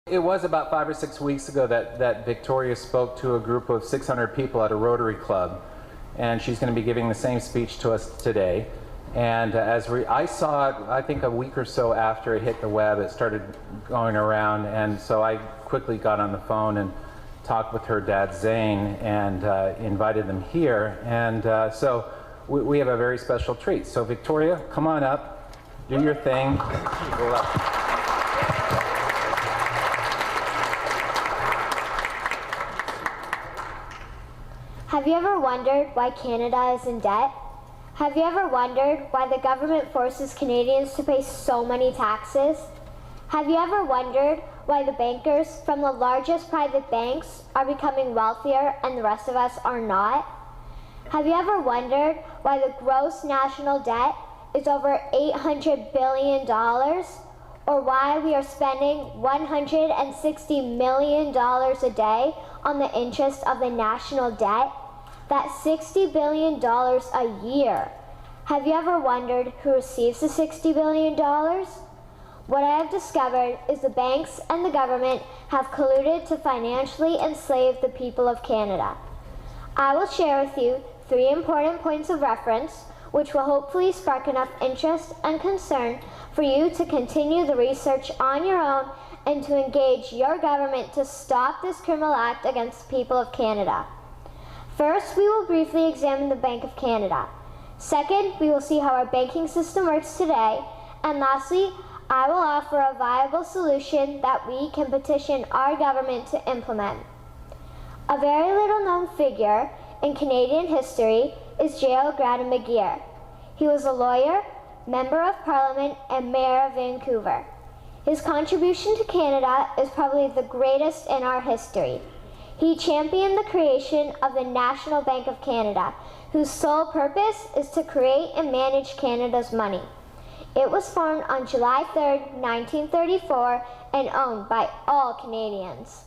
It was about 5 or 6 weeks ago that Victoria spoke to a group of 600 people at a Rotary Club, and she's going to be giving the same speech to us today. And I saw it, I think a week or so after it hit the web, it started going around, and so I quickly got on the phone and talked with her dad Zane and invited them here. And so we have a very special treat. So Victoria, come on up, do your thing. Have you ever wondered why Canada is in debt? Have you ever wondered why the government forces Canadians to pay so many taxes? Have you ever wondered why the bankers from the largest private banks are becoming wealthier and the rest of us are not? Have you ever wondered why the gross national debt is over $800 billion? Or why we are spending $160 million a day on the interest of the national debt? That's $60 billion a year. Have you ever wondered who receives the $60 billion? What I have discovered is the banks and the government have colluded to financially enslave the people of Canada. I will share with you 3 important points of reference which will hopefully spark enough interest and concern for you to continue the research on your own and to engage your government to stop this criminal act against the people of Canada. First, we will briefly examine the Bank of Canada. Second, we will see how our banking system works today. And lastly, I will offer a viable solution that we can petition our government to implement. A very little known figure in Canadian history is J.L. Gradon McGeer. He was a lawyer, member of Parliament, and mayor of Vancouver. His contribution to Canada is probably the greatest in our history. He championed the creation of the National Bank of Canada, whose sole purpose is to create and manage Canada's money. It was formed on July 3, 1934, and owned by all Canadians.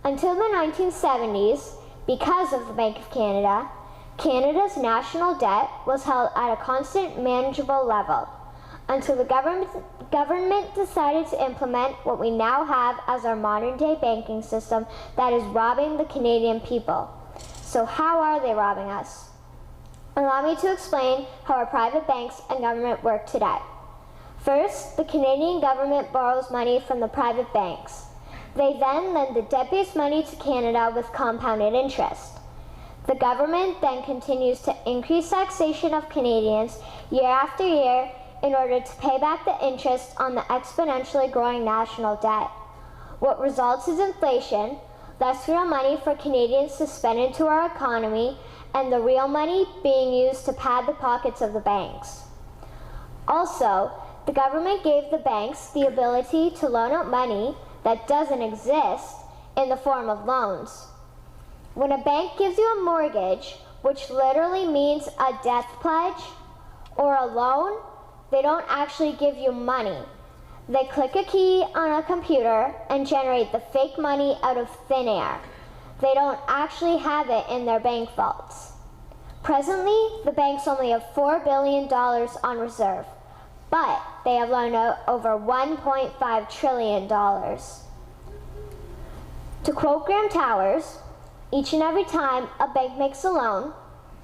Until the 1970s, because of the Bank of Canada, Canada's national debt was held at a constant, manageable level, until the government decided to implement what we now have as our modern-day banking system that is robbing the Canadian people. So how are they robbing us? Allow me to explain how our private banks and government work today. First, the Canadian government borrows money from the private banks. They then lend the debt-based money to Canada with compounded interest. The government then continues to increase taxation of Canadians year after year in order to pay back the interest on the exponentially growing national debt. What results is inflation, less real money for Canadians to spend into our economy, and the real money being used to pad the pockets of the banks. Also, the government gave the banks the ability to loan out money that doesn't exist in the form of loans. When a bank gives you a mortgage, which literally means a death pledge, or a loan, they don't actually give you money. They click a key on a computer and generate the fake money out of thin air. They don't actually have it in their bank vaults. Presently, the banks only have $4 billion on reserve, but they have loaned out over $1.5 trillion. To quote Graham Towers, each and every time a bank makes a loan,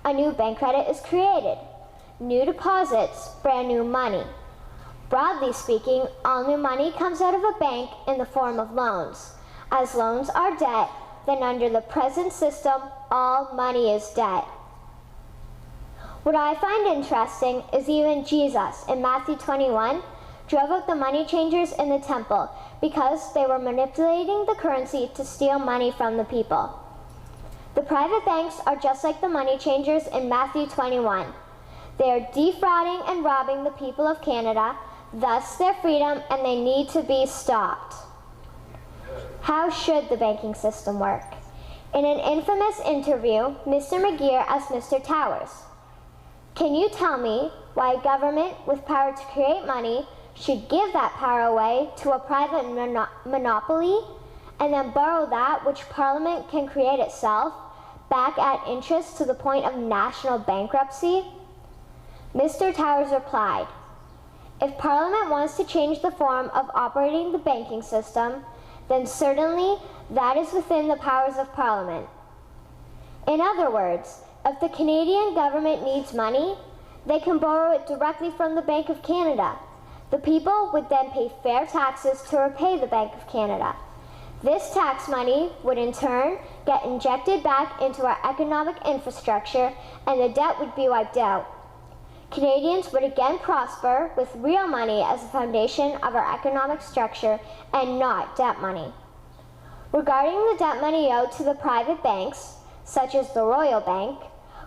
a new bank credit is created. New deposits, brand new money. Broadly speaking, all new money comes out of a bank in the form of loans. As loans are debt, then under the present system, all money is debt. What I find interesting is even Jesus, in Matthew 21, drove out the money changers in the temple because they were manipulating the currency to steal money from the people. The private banks are just like the money changers in Matthew 21. They are defrauding and robbing the people of Canada, thus their freedom, and they need to be stopped. How should the banking system work? In an infamous interview, Mr. McGeer asked Mr. Towers, "Can you tell me why a government with power to create money should give that power away to a private monopoly and then borrow that which Parliament can create itself back at interest to the point of national bankruptcy?" Mr. Towers replied, "If Parliament wants to change the form of operating the banking system, then certainly that is within the powers of Parliament. In other words, if the Canadian government needs money, they can borrow it directly from the Bank of Canada. The people would then pay fair taxes to repay the Bank of Canada. This tax money would in turn get injected back into our economic infrastructure and the debt would be wiped out. Canadians would again prosper with real money as the foundation of our economic structure and not debt money. Regarding the debt money owed to the private banks, such as the Royal Bank,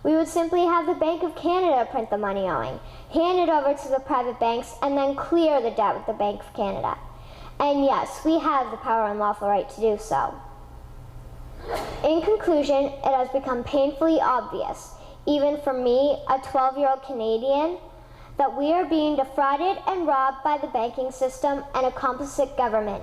we would simply have the Bank of Canada print the money owing, hand it over to the private banks, and then clear the debt with the Bank of Canada. And yes, we have the power and lawful right to do so. In conclusion, it has become painfully obvious, even for me, a 12-year-old Canadian, that we are being defrauded and robbed by the banking system and a complicit government.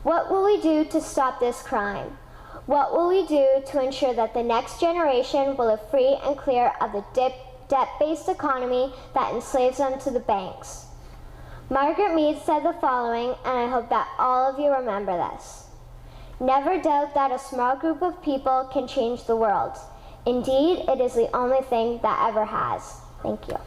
What will we do to stop this crime? What will we do to ensure that the next generation will live free and clear of the debt-based economy that enslaves them to the banks? Margaret Mead said the following, and I hope that all of you remember this. Never doubt that a small group of people can change the world. Indeed, it is the only thing that ever has. Thank you.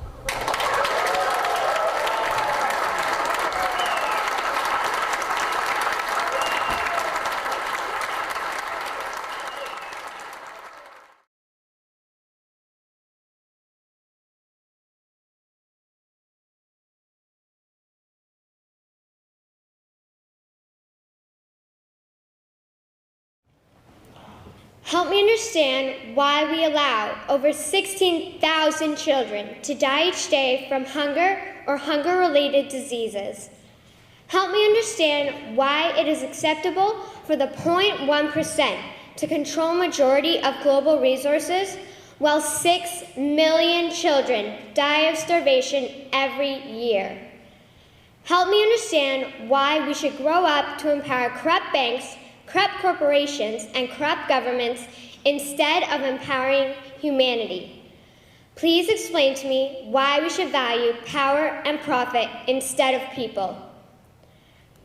Help me understand why we allow over 16,000 children to die each day from hunger or hunger-related diseases. Help me understand why it is acceptable for the 0.1% to control majority of global resources, while 6 million children die of starvation every year. Help me understand why we should grow up to empower corrupt banks, corrupt corporations, and corrupt governments instead of empowering humanity. Please explain to me why we should value power and profit instead of people.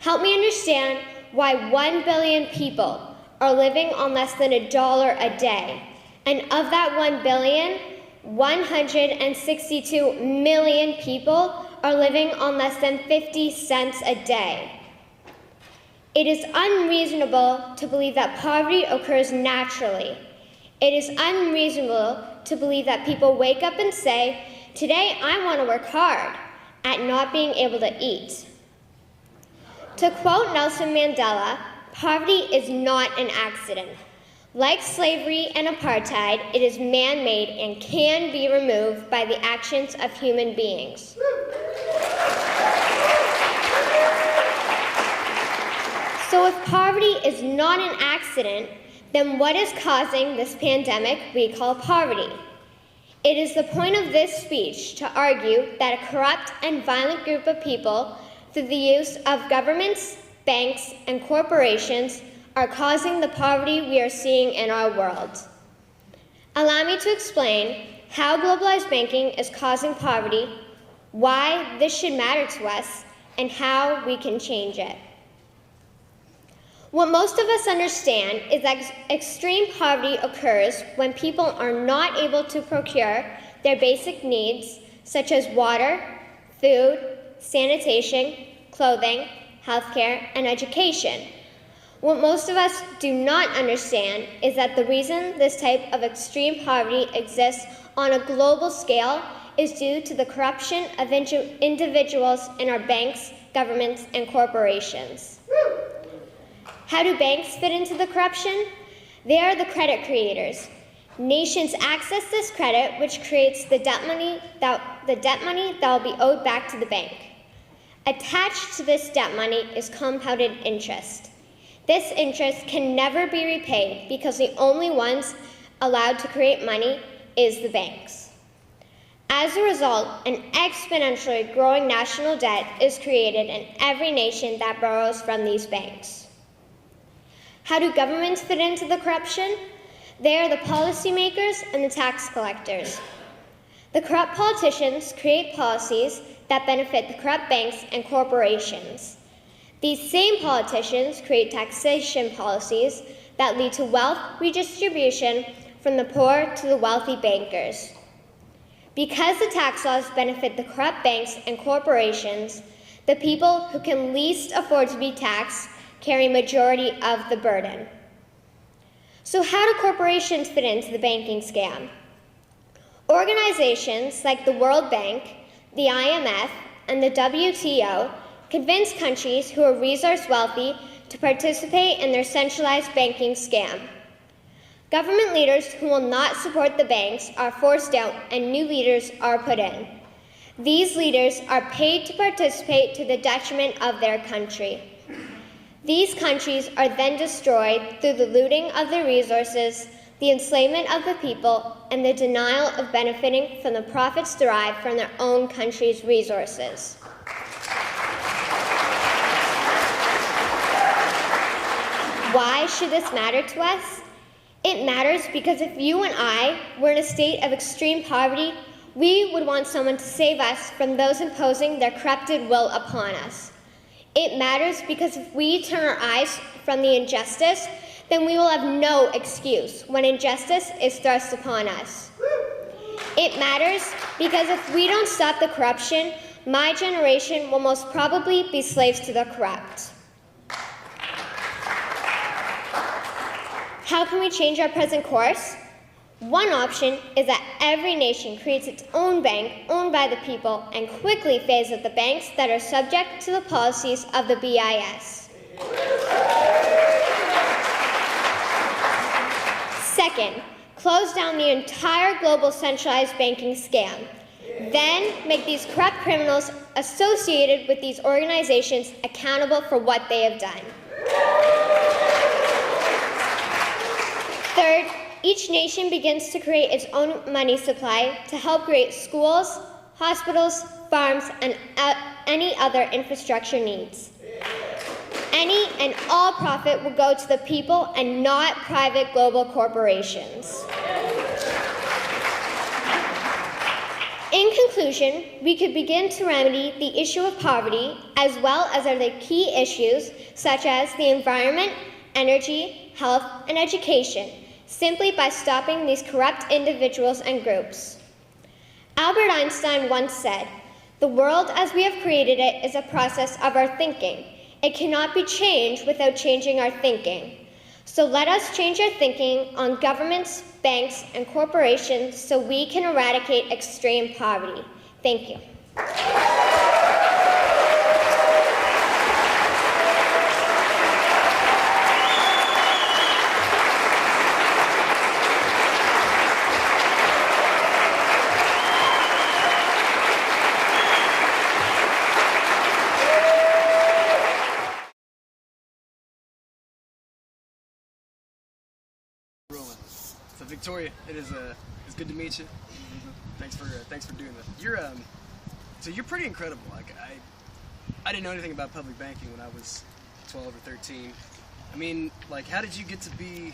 Help me understand why 1 billion people are living on less than $1 a day, and of that 1 billion, 162 million people are living on less than 50 cents a day. It is unreasonable to believe that poverty occurs naturally. It is unreasonable to believe that people wake up and say, "Today I want to work hard," at not being able to eat. To quote Nelson Mandela, poverty is not an accident. Like slavery and apartheid, it is man-made and can be removed by the actions of human beings. So if poverty is not an accident, then what is causing this pandemic we call poverty? It is the point of this speech to argue that a corrupt and violent group of people, through the use of governments, banks, and corporations, are causing the poverty we are seeing in our world. Allow me to explain how globalized banking is causing poverty, why this should matter to us, and how we can change it. What most of us understand is that extreme poverty occurs when people are not able to procure their basic needs, such as water, food, sanitation, clothing, healthcare, and education. What most of us do not understand is that the reason this type of extreme poverty exists on a global scale is due to the corruption of individuals in our banks, governments, and corporations. How do banks fit into the corruption? They are the credit creators. Nations access this credit, which creates the debt money that will be owed back to the bank. Attached to this debt money is compounded interest. This interest can never be repaid because the only ones allowed to create money is the banks. As a result, an exponentially growing national debt is created in every nation that borrows from these banks. How do governments fit into the corruption? They are the policymakers and the tax collectors. The corrupt politicians create policies that benefit the corrupt banks and corporations. These same politicians create taxation policies that lead to wealth redistribution from the poor to the wealthy bankers. Because the tax laws benefit the corrupt banks and corporations, the people who can least afford to be taxed carry majority of the burden. So how do corporations fit into the banking scam? Organizations like the World Bank, the IMF, and the WTO convince countries who are resource wealthy to participate in their centralized banking scam. Government leaders who will not support the banks are forced out and new leaders are put in. These leaders are paid to participate to the detriment of their country. These countries are then destroyed through the looting of their resources, the enslavement of the people, and the denial of benefiting from the profits derived from their own country's resources. Why should this matter to us? It matters because if you and I were in a state of extreme poverty, we would want someone to save us from those imposing their corrupted will upon us. It matters because if we turn our eyes from the injustice, then we will have no excuse when injustice is thrust upon us. It matters because if we don't stop the corruption, my generation will most probably be slaves to the corrupt. How can we change our present course? One option is that every nation creates its own bank owned by the people and quickly phases out the banks that are subject to the policies of the BIS. Second, close down the entire global centralized banking scam. Then make these corrupt criminals associated with these organizations accountable for what they have done. Third, each nation begins to create its own money supply to help create schools, hospitals, farms, and any other infrastructure needs. Any and all profit will go to the people and not private global corporations. In conclusion, we could begin to remedy the issue of poverty as well as other key issues such as the environment, energy, health, and education, simply by stopping these corrupt individuals and groups. Albert Einstein once said, "The world as we have created it is a process of our thinking. It cannot be changed without changing our thinking. So let us change our thinking on governments, banks, and corporations so we can eradicate extreme poverty." Thank you. So Victoria, it's good to meet you. Thanks for doing that. You're pretty incredible. Like I didn't know anything about public banking when I was 12 or 13. I mean, like, how did you get to be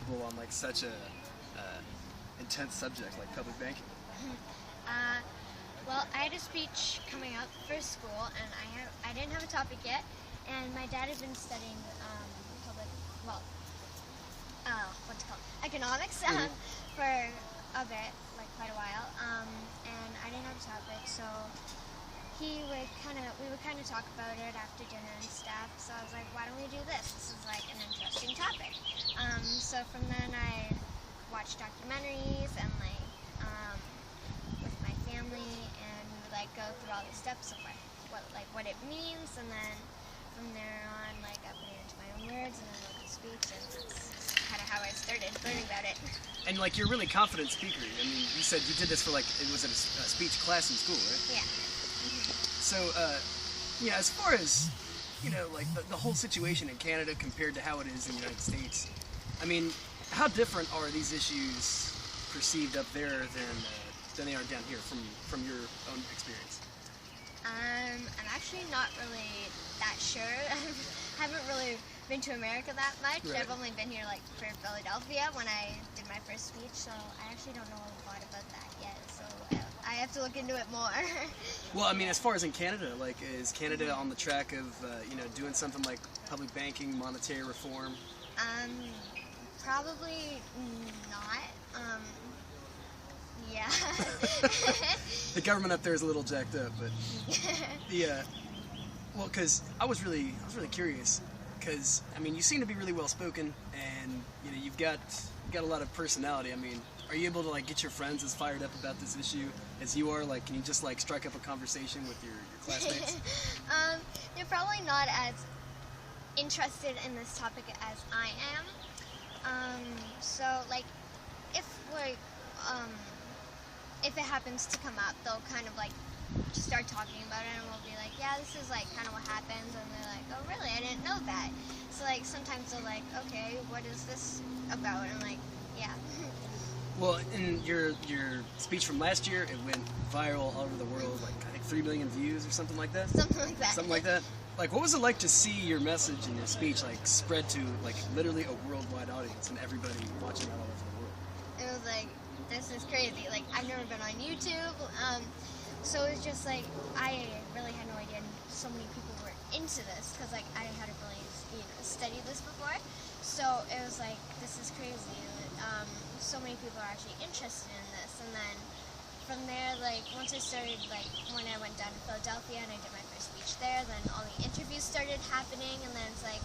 on like such a intense subject like public banking? Well, I had a speech coming up for school, and I didn't have a topic yet, and my dad had been studying economics for a bit, like quite a while, and I didn't have a topic, so we would kind of talk about it after dinner and stuff. So I was like, why don't we do this? This is like an interesting topic. So from then I watched documentaries and with my family, and we would like go through all the steps of what it means, and then from there on, like, I put it into my own words and then wrote the speech, and that's kind of how I started learning about it. And like, you're a really confident speaker. I mean, you said you did this for like, it was a speech class in school, right? Yeah. So, yeah, as far as, you know, like the whole situation in Canada compared to how it is in the United States, I mean, how different are these issues perceived up there than they are down here from your own experience? I'm actually not really that sure. I haven't really been to America that much. Right. I've only been here like for Philadelphia when I did my first speech, so I actually don't know a lot about that yet. So I have to look into it more. Well, I mean, as far as in Canada, like, is Canada on the track of, you know, doing something like public banking, monetary reform? Probably not. Yeah. The government up there is a little jacked up, but well, because I was really curious, because I mean, you seem to be really well spoken, and you know, you've got a lot of personality. I mean, are you able to like get your friends as fired up about this issue as you are? Like, can you just like strike up a conversation with your classmates? They're probably not as interested in this topic as I am. So like, if it happens to come up, they'll kind of like start talking about it, and we'll be like, yeah, this is like kind of what happens, and they're like, oh really, I didn't know that. So like sometimes they're like, okay, what is this about? And I'm like, yeah. Well, in your speech from last year, it went viral all over the world, like I think 3 million views or something like that. Something like that. Something like that. Like, what was it like to see your message and your speech like spread to like literally a worldwide audience and everybody watching all over the world? It was like, this is crazy. Like, I've never been on YouTube, so it was just like, I really had no idea so many people were into this, because like I hadn't really, you know, studied this before. So it was like, this is crazy. So many people are actually interested in this, and then from there, like once I started, like when I went down to Philadelphia and I did my first speech there, then all the interviews started happening, and then it's like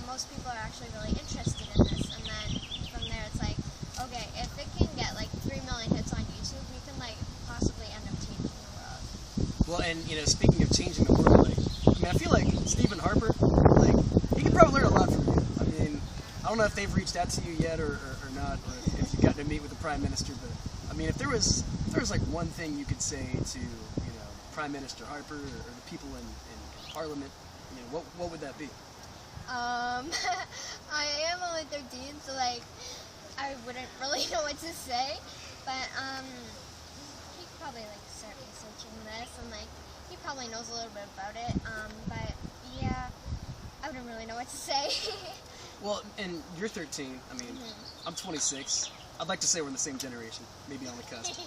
most people are actually really interested in this, and then from there it's like, okay, if it can get like 3 million hits on YouTube, we can like possibly end up changing the world. Well, and you know, speaking of changing the world, like, I mean, I feel like Stephen Harper, like, he could probably learn a lot from you. I mean, I don't know if they've reached out to you yet or not, or if you got to meet with the Prime Minister, but I mean, if there was like one thing you could say to, you know, Prime Minister Harper or the people in Parliament, you know, what would that be? I am only 13, so like I wouldn't really know what to say, but he could probably like start researching this, and like he probably knows a little bit about it, but yeah, I wouldn't really know what to say. Well, and you're 13, I mean, I'm 26. I'd like to say we're in the same generation, maybe on the cusp.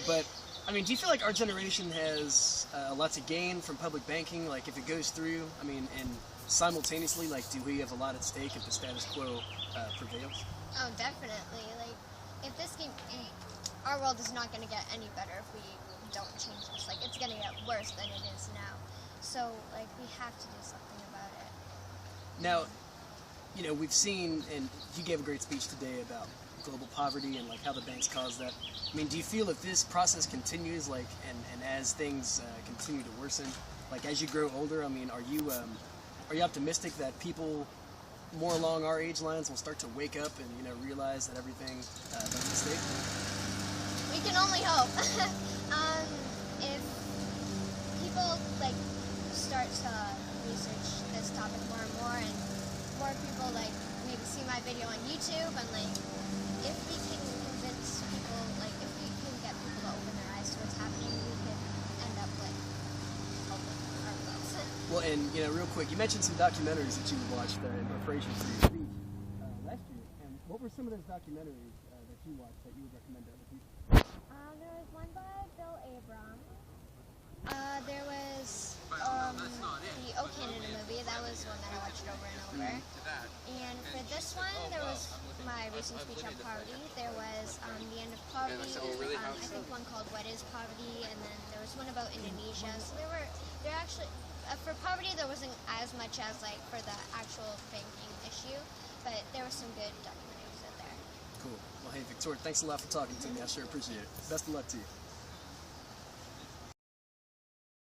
But, I mean, do you feel like our generation has a lot to gain from public banking? Like, if it goes through, I mean, and simultaneously, like, do we have a lot at stake if the status quo prevails? Oh, definitely. Like, if this game, our world is not going to get any better if we don't change this. Like, it's going to get worse than it is now. So, like, we have to do something about it. Now, you know, we've seen, and you gave a great speech today about global poverty and like how the banks cause that. I mean, do you feel if this process continues, like, and as things continue to worsen, like as you grow older, I mean, are you optimistic that people more along our age lines will start to wake up and, you know, realize that everything's a mistake? We can only hope. If people like start to research this topic more and more, and more people like maybe see my video on YouTube, and like if we can convince people, like if we can get people to open their eyes to what's happening, we could end up like helping our world. Well, and you know, real quick, you mentioned some documentaries that you watched in preparation for your speech last year. And what were some of those documentaries that you watched that you would recommend to other people? There was one by Bill Abram. There was the O Canada movie. That was one that I watched over and over. And for this one, there was my recent speech on poverty. There was the end of poverty. I think one called "What Is Poverty," and then there was one about Indonesia. So they're actually for poverty. There wasn't as much as like for the actual banking issue, but there was some good documentaries out there. Cool. Well, hey, Victoria, thanks a lot for talking to me. I sure appreciate it. Best of luck to you.